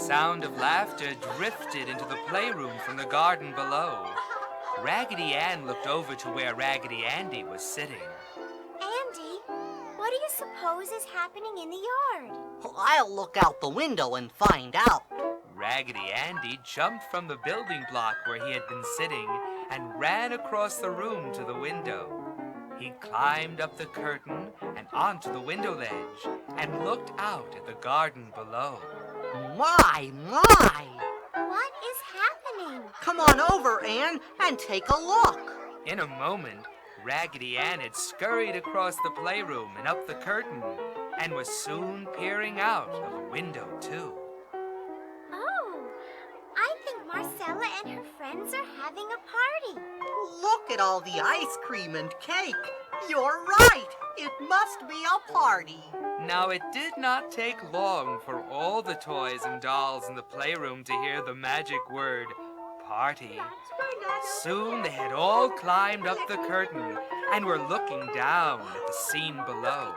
sound of laughter drifted into the playroom from the garden below. Raggedy Ann looked over to where Raggedy Andy was sitting. Andy, what do you suppose is happening in the yard? I'll look out the window and find out. Raggedy Andy jumped from the building block where he had been sitting and ran across the room to the window. He climbed up the curtain and onto the window ledge and looked out at the garden below. My! What is happening? Come on over, Ann, and take a look. In a moment, Raggedy Ann had scurried across the playroom and up the curtain and was soon peering out of the window, too. Oh, I think Marcella and her friends are having a party. Look at all the ice cream and cake. You're right. It must be a party. Now, it did not take long for all the toys and dolls in the playroom to hear the magic word, party. Soon they had all climbed up the curtain and were looking down at the scene below.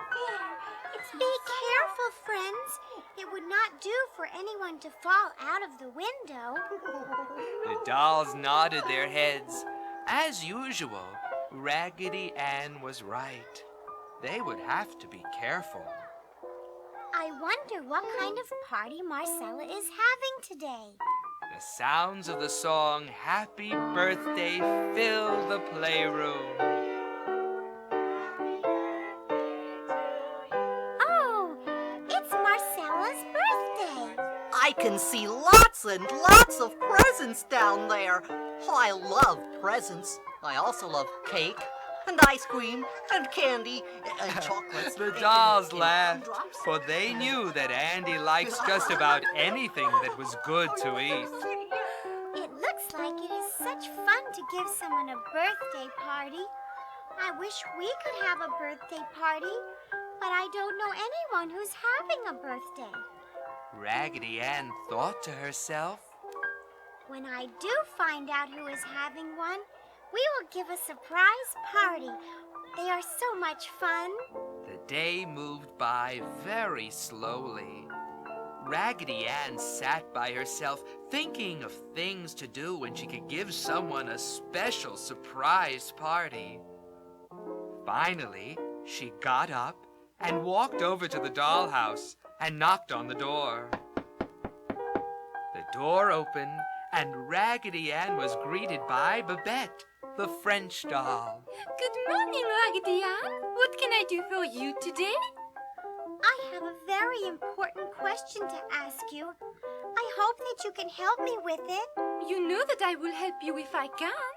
Be careful, friends. It would not do for anyone to fall out of the window. The dolls nodded their heads. As usual, Raggedy Ann was right. They would have to be careful. I wonder what kind of party Marcella is having today. The sounds of the song Happy Birthday filled the playroom. Oh, it's Marcella's birthday. I can see lots and lots of presents down there. I love presents. I also love cake and ice cream and candy and chocolates. The dolls laughed, for they knew that Andy likes just about anything that was good to eat. It looks like it is such fun to give someone a birthday party. I wish we could have a birthday party, but I don't know anyone who's having a birthday. Raggedy Ann thought to herself, when I do find out who is having one, we will give a surprise party. They are so much fun. The day moved by very slowly. Raggedy Ann sat by herself thinking of things to do when she could give someone a special surprise party. Finally, she got up and walked over to the dollhouse and knocked on the door. The door opened and Raggedy Ann was greeted by Babette, the French doll. Good morning, Raggedy Ann. What can I do for you today? I have a very important question to ask you. I hope that you can help me with it. You know that I will help you if I can.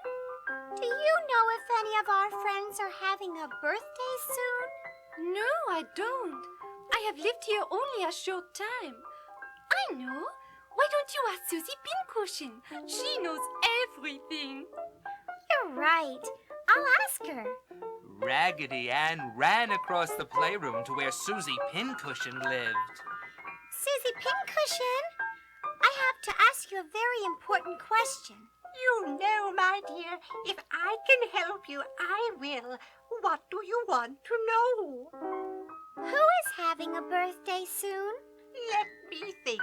Do you know if any of our friends are having a birthday soon? No, I don't. I have lived here only a short time. I know. Why don't you ask Susie Pincushion? She knows everything. You're right. I'll ask her. Raggedy Ann ran across the playroom to where Susie Pincushion lived. Susie Pincushion, I have to ask you a very important question. You know, my dear, if I can help you, I will. What do you want to know? Who is having a birthday soon? Let me think.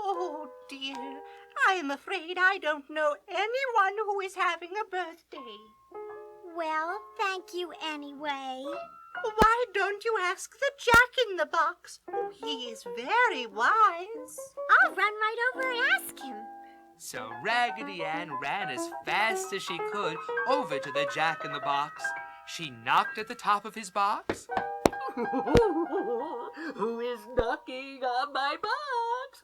Oh, dear. I'm afraid I don't know anyone who is having a birthday. Well, thank you anyway. Why don't you ask the Jack-in-the-Box? Oh, he is very wise. I'll run right over and ask him. So Raggedy Ann ran as fast as she could over to the Jack-in-the-Box. She knocked at the top of his box. Who is knocking on my box?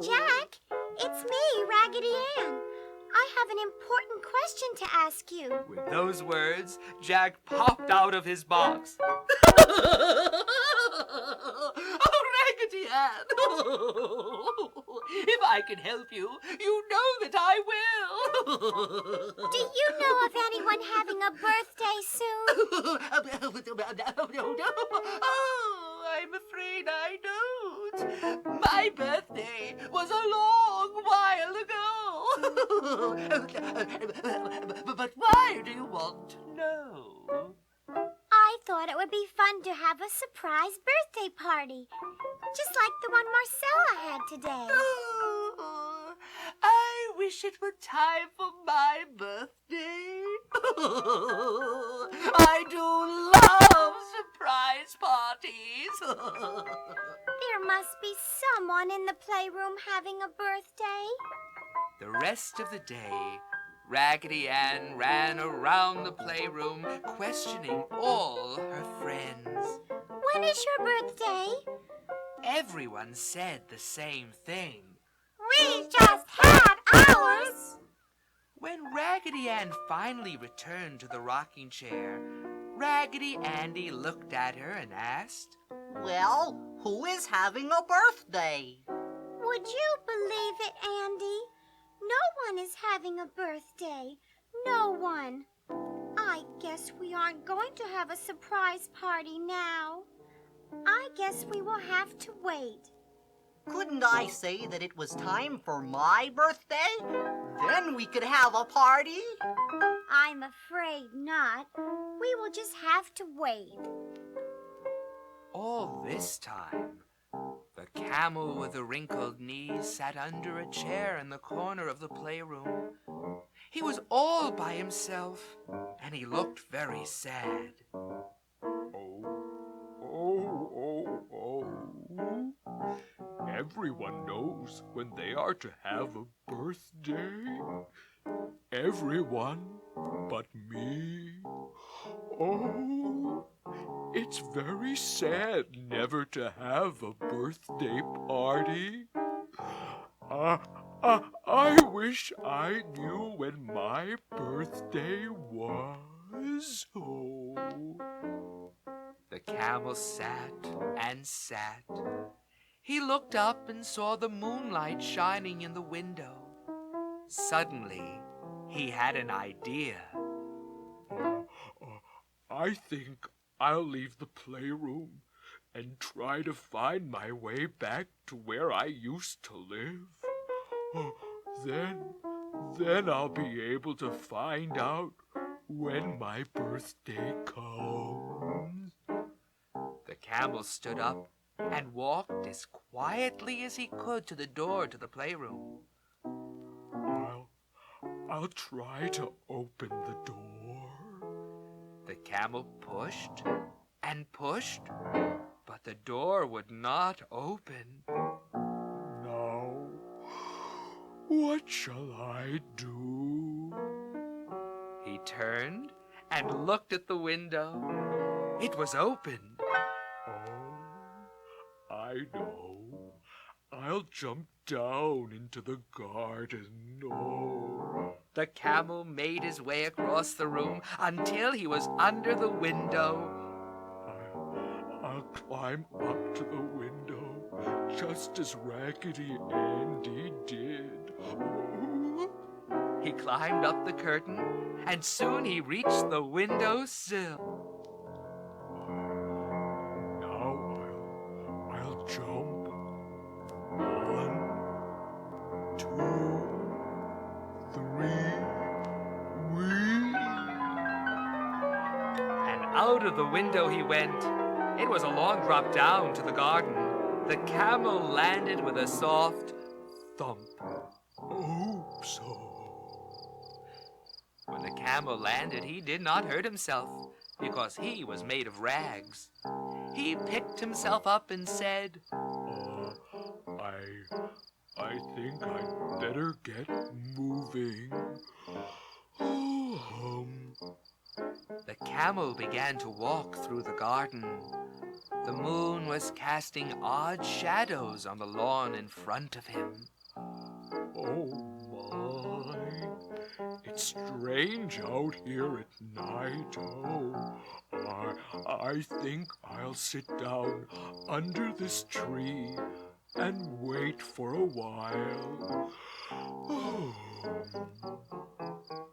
Jack, it's me, Raggedy Ann. I have an important question to ask you. With those words, Jack popped out of his box. Oh, Raggedy Ann! If I can help you, you know that I will. Do you know of anyone having a birthday soon? Oh, I'm afraid I don't. My birthday was a long while ago. But why do you want to know? I thought it would be fun to have a surprise birthday party. just like the one Marcella had today. Oh, I wish it were time for my birthday. I do love surprise parties. There must be someone in the playroom having a birthday. The rest of the day, Raggedy Ann ran around the playroom, questioning all her friends. When is your birthday? Everyone said the same thing. We just had ours. When Raggedy Ann finally returned to the rocking chair, Raggedy Andy looked at her and asked, Well, who is having a birthday? Would you believe it, Andy? No one is having a birthday. No one. I guess we aren't going to have a surprise party now. I guess we will have to wait. Couldn't I say that it was time for my birthday? Then we could have a party. I'm afraid not. We will just have to wait. all this time, the camel with the wrinkled knees sat under a chair in the corner of the playroom. He was all by himself, and he looked very sad. Everyone knows when they are to have a birthday. Everyone but me. Oh, it's very sad never to have a birthday party. I wish I knew when my birthday was. Oh. The camel sat and sat. He looked up and saw the moonlight shining in the window. Suddenly, he had an idea. I think I'll leave the playroom and try to find my way back to where I used to live. Then I'll be able to find out when my birthday comes. The camel stood up and walked as quietly as he could to the door to the playroom. I'll try to open the door. The camel pushed and pushed, but the door would not open. Now, what shall I do? He turned and looked at the window. It was open. Oh, I know. I'll jump down into the garden. Oh. The camel made his way across the room until he was under the window. I'll climb up to the window just as Raggedy Andy did. Oh. He climbed up the curtain, and soon he reached the window sill. Now I'll jump. 1, 2, 3, whee! And out of the window he went. It was a long drop down to the garden. The camel landed with a soft thump. Oops! When the camel landed, he did not hurt himself, because he was made of rags. He picked himself up and said, I think I'd better get moving. The camel began to walk through the garden. The moon was casting odd shadows on the lawn in front of him. Oh my, it's strange out here at night. Oh, I think I'll sit down under this tree and wait for a while.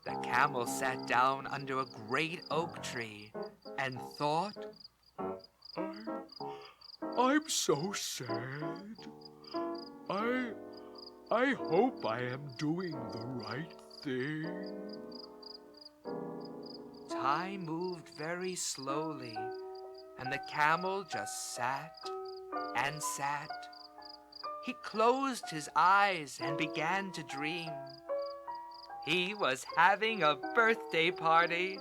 The camel sat down under a great oak tree and thought, I'm so sad. I hope I am doing the right thing. Time moved very slowly, and the camel just sat and sat. He closed his eyes and began to dream. He was having a birthday party.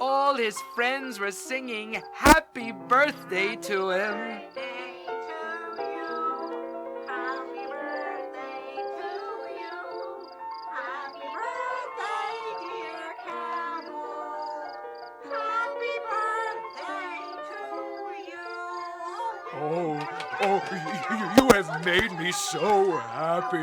All his friends were singing happy birthday to him. You have made me so happy.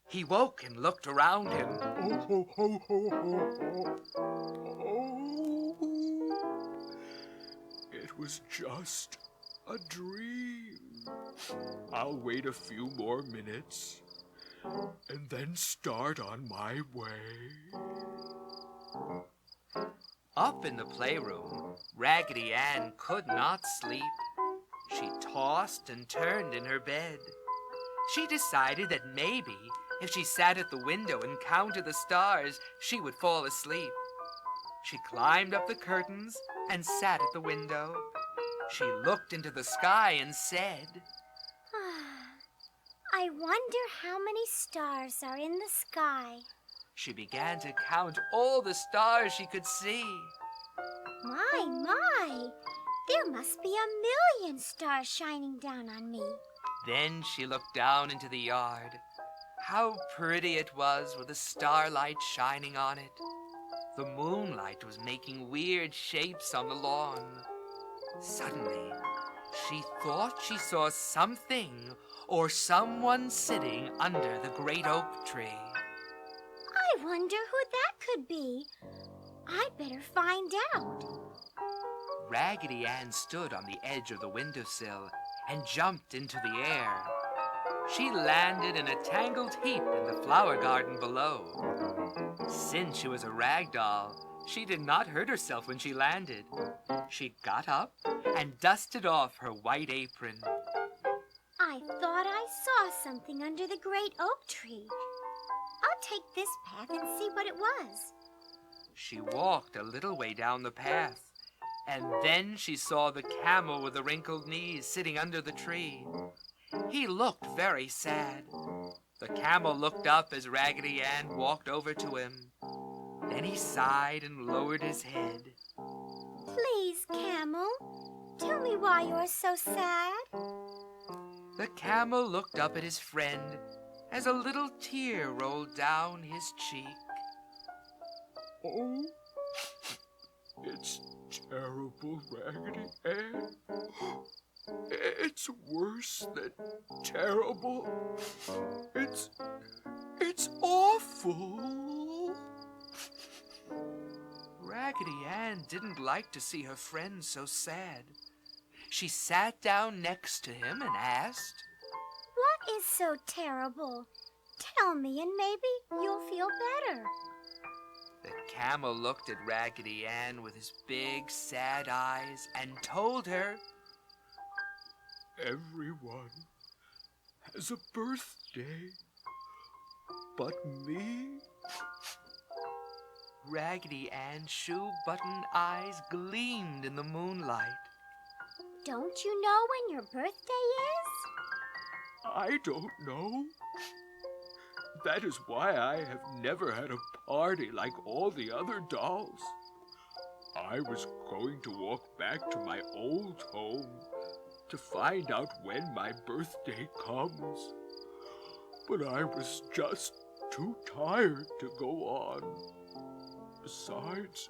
He woke and looked around him. It was just a dream. I'll wait a few more minutes and then start on my way. Up in the playroom, Raggedy Ann could not sleep. She tossed and turned in her bed. She decided that maybe if she sat at the window and counted the stars, she would fall asleep. She climbed up the curtains and sat at the window. She looked into the sky and said, I wonder how many stars are in the sky. She began to count all the stars she could see. My, there must be 1,000,000 stars shining down on me. Then she looked down into the yard. How pretty it was with the starlight shining on it. The moonlight was making weird shapes on the lawn. Suddenly, she thought she saw something or someone sitting under the great oak tree. I wonder who that could be. I'd better find out. Raggedy Ann stood on the edge of the windowsill and jumped into the air. She landed in a tangled heap in the flower garden below. Since she was a rag doll, she did not hurt herself when she landed. She got up and dusted off her white apron. I thought I saw something under the great oak tree. I'll take this path and see what it was. She walked a little way down the path, and then she saw the camel with the wrinkled knees sitting under the tree. He looked very sad. The camel looked up as Raggedy Ann walked over to him. Then he sighed and lowered his head. Please, Camel, tell me why you're so sad. The camel looked up at his friend as a little tear rolled down his cheek. Oh, it's terrible, Raggedy Ann. It's worse than terrible. It's awful. Raggedy Ann didn't like to see her friend so sad. She sat down next to him and asked, What is so terrible? Tell me and maybe you'll feel better. The camel looked at Raggedy Ann with his big, sad eyes and told her, Everyone has a birthday, but me. Raggedy Ann's shoe-button eyes gleamed in the moonlight. Don't you know when your birthday is? I don't know. That is why I have never had a party like all the other dolls. I was going to walk back to my old home to find out when my birthday comes. But I was just too tired to go on. Besides,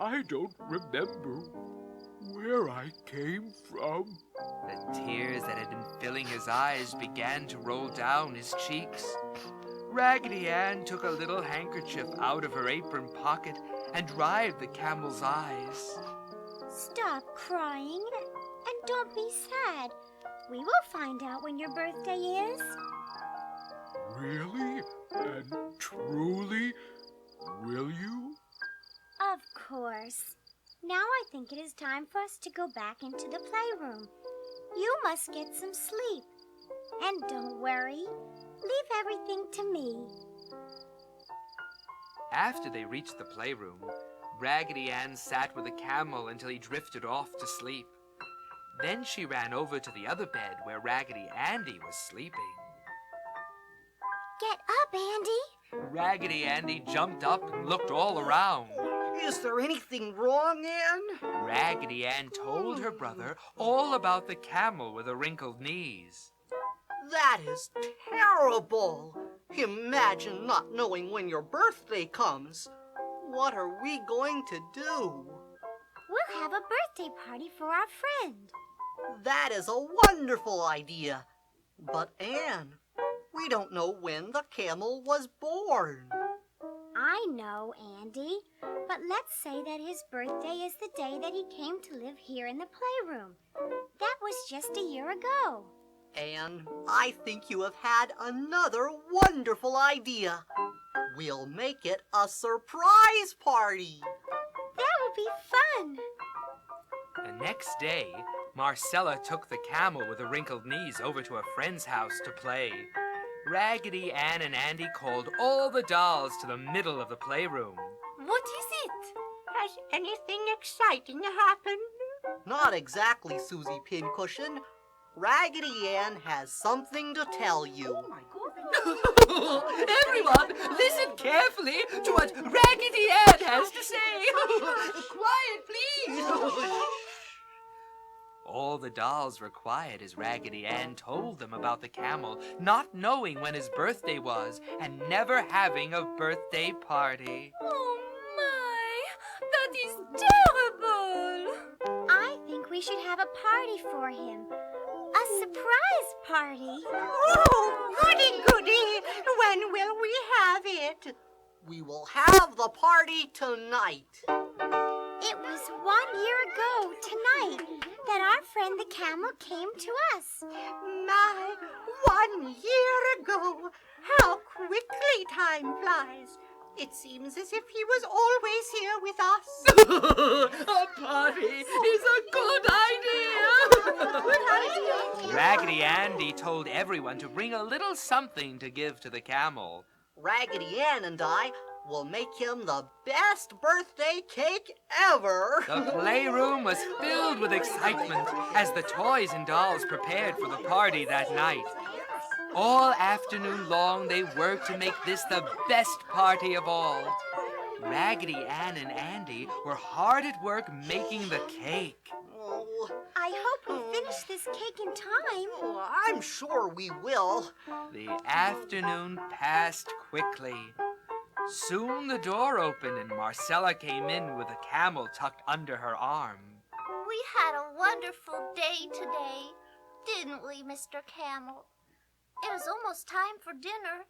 I don't remember where I came from. The tears that had been filling his eyes began to roll down his cheeks. Raggedy Ann took a little handkerchief out of her apron pocket and dried the camel's eyes. Stop crying and don't be sad. We will find out when your birthday is. Really and truly, will you? Of course. Now I think it is time for us to go back into the playroom. You must get some sleep. And don't worry, leave everything to me. After they reached the playroom, Raggedy Ann sat with the camel until he drifted off to sleep. Then she ran over to the other bed where Raggedy Andy was sleeping. Get up, Andy. Raggedy Andy jumped up and looked all around. Is there anything wrong, Ann? Raggedy Ann told her brother all about the camel with the wrinkled knees. That is terrible. Imagine not knowing when your birthday comes. What are we going to do? We'll have a birthday party for our friend. That is a wonderful idea. But Ann, we don't know when the camel was born. I know, Andy, but let's say that his birthday is the day that he came to live here in the playroom. That was just a year ago. Ann, I think you have had another wonderful idea. We'll make it a surprise party. That would be fun. The next day, Marcella took the camel with the wrinkled knees over to a friend's house to play. Raggedy Ann and Andy called all the dolls to the middle of the playroom. What is it? Has anything exciting happened? Not exactly, Susie Pincushion. Raggedy Ann has something to tell you. Oh, my goodness. Everyone, listen carefully to what Raggedy Ann has to say. Quiet, please. All the dolls were quiet as Raggedy Ann told them about the camel not knowing when his birthday was and never having a birthday party. Oh my! That is terrible! I think we should have a party for him. A surprise party. Oh, goody, goody. When will we have it? We will have the party tonight. It was 1 year ago tonight that our friend the camel came to us. My, 1 year ago. How quickly time flies. It seems as if he was always here with us. A party is a good idea. Raggedy Andy told everyone to bring a little something to give to the camel. Raggedy Ann and I will make him the best birthday cake ever. The playroom was filled with excitement as the toys and dolls prepared for the party that night. All afternoon long, they worked to make this the best party of all. Raggedy Ann and Andy were hard at work making the cake. Oh, I hope we finish this cake in time. I'm sure we will. The afternoon passed quickly. Soon the door opened and Marcella came in with a camel tucked under her arm. We had a wonderful day today, didn't we, Mr. Camel? It is almost time for dinner.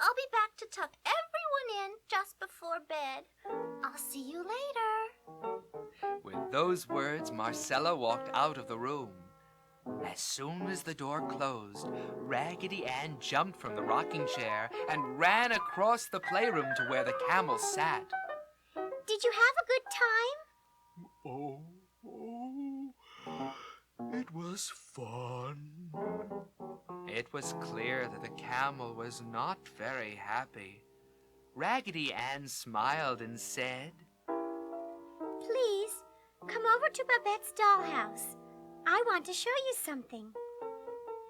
I'll be back to tuck everyone in just before bed. I'll see you later. With those words, Marcella walked out of the room. As soon as the door closed, Raggedy Ann jumped from the rocking chair and ran across the playroom to where the camel sat. Did you have a good time? It was fun. It was clear that the camel was not very happy. Raggedy Ann smiled and said, Please, come over to Babette's dollhouse. I want to show you something.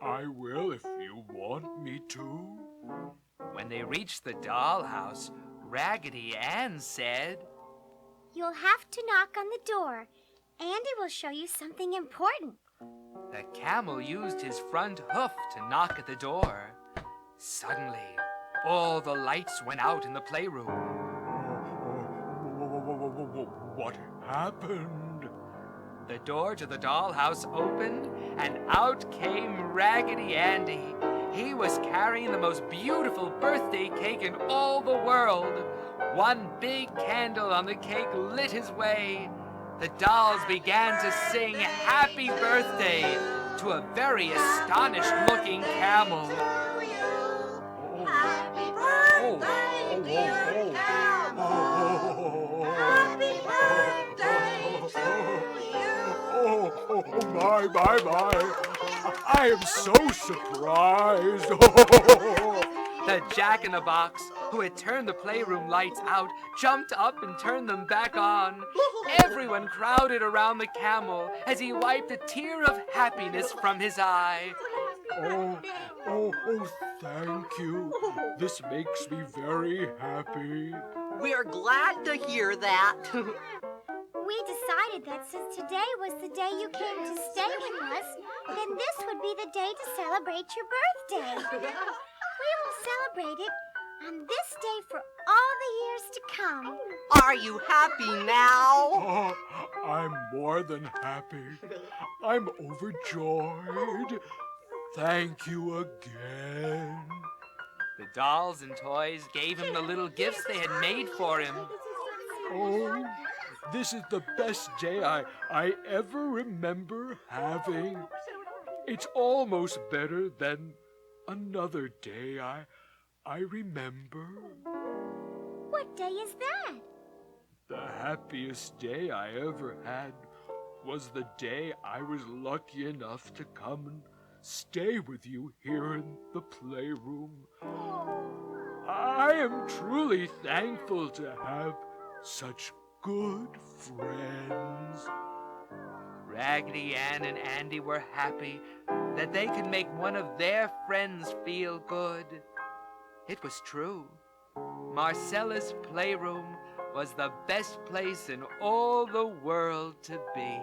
I will if you want me to. When they reached the dollhouse, Raggedy Ann said, You'll have to knock on the door. Andy will show you something important. The camel used his front hoof to knock at the door. Suddenly, all the lights went out in the playroom. What happened? The door to the dollhouse opened, and out came Raggedy Andy. He was carrying the most beautiful birthday cake in all the world. One big candle on the cake lit his way. The dolls began to sing Happy Birthday to a very astonished-looking camel. Happy birthday, dear camel. Happy birthday Oh, my. I am so surprised. The Jack-in-the-Box, who had turned the playroom lights out, jumped up and turned them back on. Everyone crowded around the camel as he wiped a tear of happiness from his eye. Oh, thank you. This makes me very happy. We're glad to hear that. We decided that since today was the day you came to stay with us, then this would be the day to celebrate your birthday. We will celebrate it on this day for all the years to come. Are you happy now? Oh, I'm more than happy. I'm overjoyed. Thank you again. The dolls and toys gave him the little gifts they had made for him. Oh, this is the best day I ever remember having. It's almost better than another day I remember. What day is that? The happiest day I ever had was the day I was lucky enough to come and stay with you here in the playroom. I am truly thankful to have such good friends. Raggedy Ann and Andy were happy that they could make one of their friends feel good. It was true. Marcella's playroom was the best place in all the world to be.